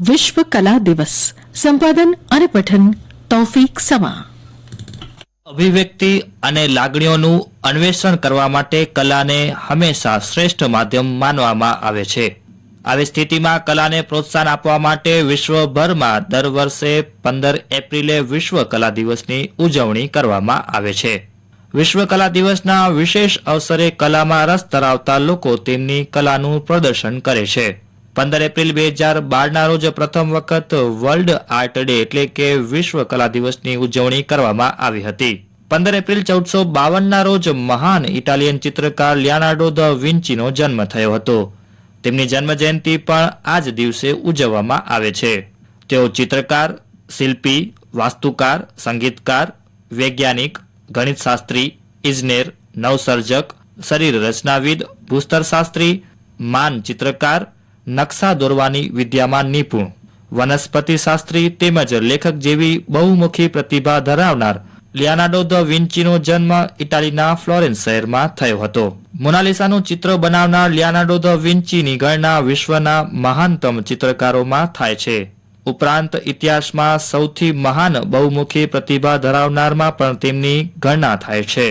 વિશ્વ કલા દિવસ. સંપાદન અને પઠન તૌફીક સમા. અભિવ્યક્તિ અને લાગણીઓનું અન્વેષણ કરવા માટે કલાને હંમેશા શ્રેષ્ઠ માધ્યમ માનવામાં આવે છે. આવી સ્થિતિમાં કલાને પ્રોત્સાહન આપવા માટે વિશ્વભરમાં દર વર્ષે 15 એપ્રિલે વિશ્વ કલા દિવસની ઉજવણી કરવામાં આવે છે. વિશ્વ કલા દિવસના વિશેષ અવસરે કલામાં રસ ધરાવતા લોકો તેમની કલાનું પ્રદર્શન કરે છે. 15 એપ્રિલ 2012ના રોજ પ્રથમ વખત વર્લ્ડ આર્ટ ડે એટલે કે વિશ્વ કલા દિવસની ઉજવણી કરવામાં આવી હતી. 15 એપ્રિલ 1452ના રોજ મહાન ઇટાલિયન ચિત્રકાર લિયોનાર્ડો દ વિન્ચીનો જન્મ થયો હતો. તેમની જન્મ જયંતિ પણ આ જ દિવસે ઉજવવામાં આવે છે. તેઓ ચિત્રકાર, શિલ્પી, વાસ્તુકાર, સંગીતકાર, વૈજ્ઞાનિક, ગણિતશાસ્ત્રી, ઇજનેર, નવસર્જક, શરીર રચનાવિદ, ભૂસ્તરશાસ્ત્રી, માન ચિત્રકાર, નકશા દોરવાની વિદ્યામાં નિપુણ, વનસ્પતિ શાસ્ત્રી તેમજ લેખક જેવી બહુમુખી પ્રતિભા ધરાવનાર લિયોનાર્ડો દ વિન્ચીનો જન્મ ઇટાલીના ફ્લોરેન્સ શહેરમાં થયો હતો. મોનાલિસાનું ચિત્ર બનાવનાર લિયોનાર્ડો દ વિન્ચીની ગણના વિશ્વના મહાનતમ ચિત્રકારોમાં થાય છે. ઉપરાંત ઇતિહાસમાં સૌથી મહાન બહુમુખી પ્રતિભા ધરાવનારમાં પણ તેમની ગણના થાય છે.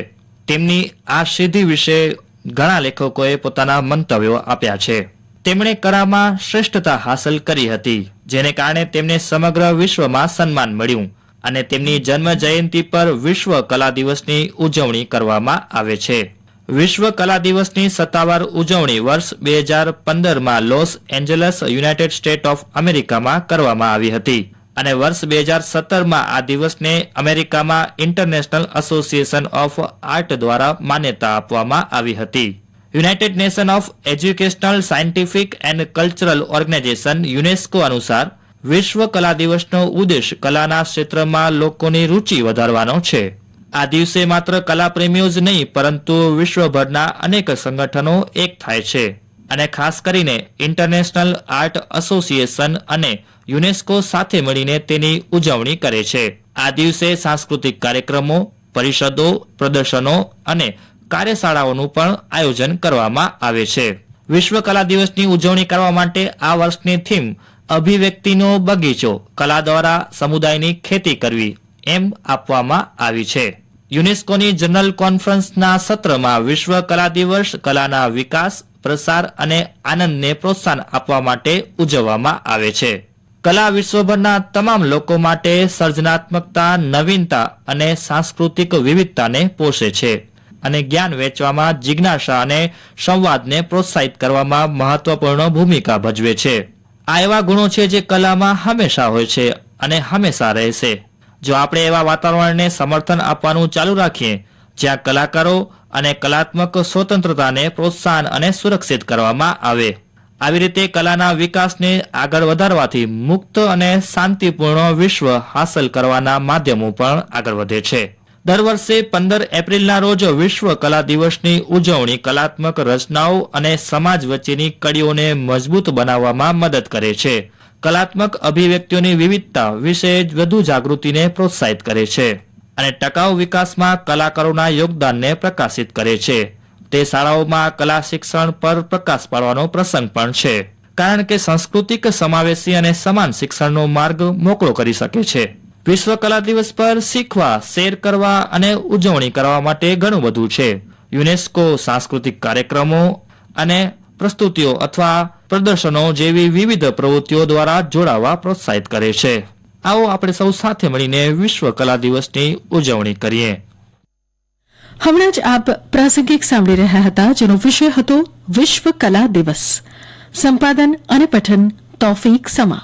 તેમની આ સિદ્ધિ વિશે ઘણા લેખકોએ પોતાના મંતવ્યો આપ્યા છે. તેમણે કળામાં શ્રેષ્ઠતા હાંસલ કરી હતી, જેને કારણે તેમને સમગ્ર વિશ્વમાં સન્માન મળ્યું અને તેમની જન્મ જયંતિ પર વિશ્વ કલા દિવસની ઉજવણી કરવામાં આવે છે. વિશ્વ કલા દિવસની સત્તાવાર ઉજવણી વર્ષ 2015માં Los Angeles, United State of અમેરિકામાં કરવામાં આવી હતી અને વર્ષ 2017માં આ દિવસને અમેરિકામાં ઇન્ટરનેશનલ એસોસિએશન ઓફ આર્ટ દ્વારા માન્યતા આપવામાં આવી હતી. United Nation of Educational, Scientific and Cultural Organization UNESCO અનુસાર વિશ્વ કલા દિવસનો ઉદ્દેશ કલાના ક્ષેત્રમાં લોકોની રુચિ વધારવાનો છે. આ દિવસે માત્ર કલાપ્રેમીઓ જ નહીં પરંતુ વિશ્વભરના અનેક સંગઠનો એક થાય છે અને ખાસ કરીને ઇન્ટરનેશનલ આર્ટ એસોસિએશન અને યુનેસ્કો સાથે મળીને તેની ઉજવણી કરે છે. આ દિવસે સાંસ્કૃતિક કાર્યક્રમો, પરિષદો, પ્રદર્શનો અને કાર્યશાળાઓનું પણ આયોજન કરવામાં આવે છે. વિશ્વ કલા દિવસની ઉજવણી કરવા માટે આ વર્ષની થીમ અભિવ્યક્તિનો બગીચો, કલા દ્વારા સમુદાયની ખેતી કરવી એમ આપવામાં આવી છે. યુનેસ્કોની જનરલ કોન્ફરન્સના સત્રમાં વિશ્વ કલા દિવસ કલાના વિકાસ, પ્રસાર અને આનંદને પ્રોત્સાહન આપવા માટે ઉજવવામાં આવે છે. કલા વિશ્વભરના તમામ લોકો માટે સર્જનાત્મકતા, નવીનતા અને સાંસ્કૃતિક વિવિધતાને પોષે છે અને જ્ઞાન વહેંચવામાં, જિજ્ઞાસા અને સંવાદને પ્રોત્સાહિત કરવામાં મહત્વપૂર્ણ ભૂમિકા ભજવે છે. આ એવા ગુણો છે જે કલામાં હંમેશા હોય છે અને હંમેશા રહેશે. જો આપણે એવા વાતાવરણને સમર્થન આપવાનું ચાલુ રાખીએ જ્યાં કલાકારો અને કલાત્મક સ્વતંત્રતાને પ્રોત્સાહન અને સુરક્ષિત કરવામાં આવે. આવી રીતે કલાના વિકાસને આગળ વધારવાથી મુક્ત અને શાંતિપૂર્ણ વિશ્વ હાંસલ કરવાના માધ્યમો પણ આગળ વધે છે. દર વર્ષે 15 એપ્રિલના રોજ વિશ્વ કલા દિવસની ઉજવણી કલાત્મક રચનાઓ અને સમાજ વચ્ચેની કડીઓને મજબૂત બનાવવામાં મદદ કરે છે. કલાત્મક અભિવ્યક્તિઓની વિવિધતા વિશે વધુ જાગૃતિને પ્રોત્સાહિત કરે છે અને ટકાઉ વિકાસમાં કલાકારોના યોગદાનને પ્રકાશિત કરે છે. તે શાળાઓમાં કલા શિક્ષણ પર પ્રકાશ પાડવાનો પ્રસંગ પણ છે, કારણ કે સાંસ્કૃતિક, સમાવેશી અને સમાન શિક્ષણનો માર્ગ મોકળો કરી શકે છે. વિશ્વ કલા દિવસ પર શીખવા, શેર કરવા અને ઉજવણી કરવા માટે ઘણું બધું છે. યુનેસ્કો સાંસ્કૃતિક કાર્યક્રમો અને પ્રસ્તુતિઓ અથવા પ્રદર્શનો જેવી વિવિધ પ્રવૃત્તિઓ દ્વારા જોડાવા પ્રોત્સાહિત કરે છે. આવો આપણે સૌ સાથે મળીને વિશ્વ કલા દિવસની ઉજવણી કરીએ. હમણાં જ આપ પ્રાસંગિક સાંભળી રહ્યા હતા, જેનો વિષય હતો વિશ્વ કલા દિવસ. સંપાદન અને પઠન તૌફીક સમા.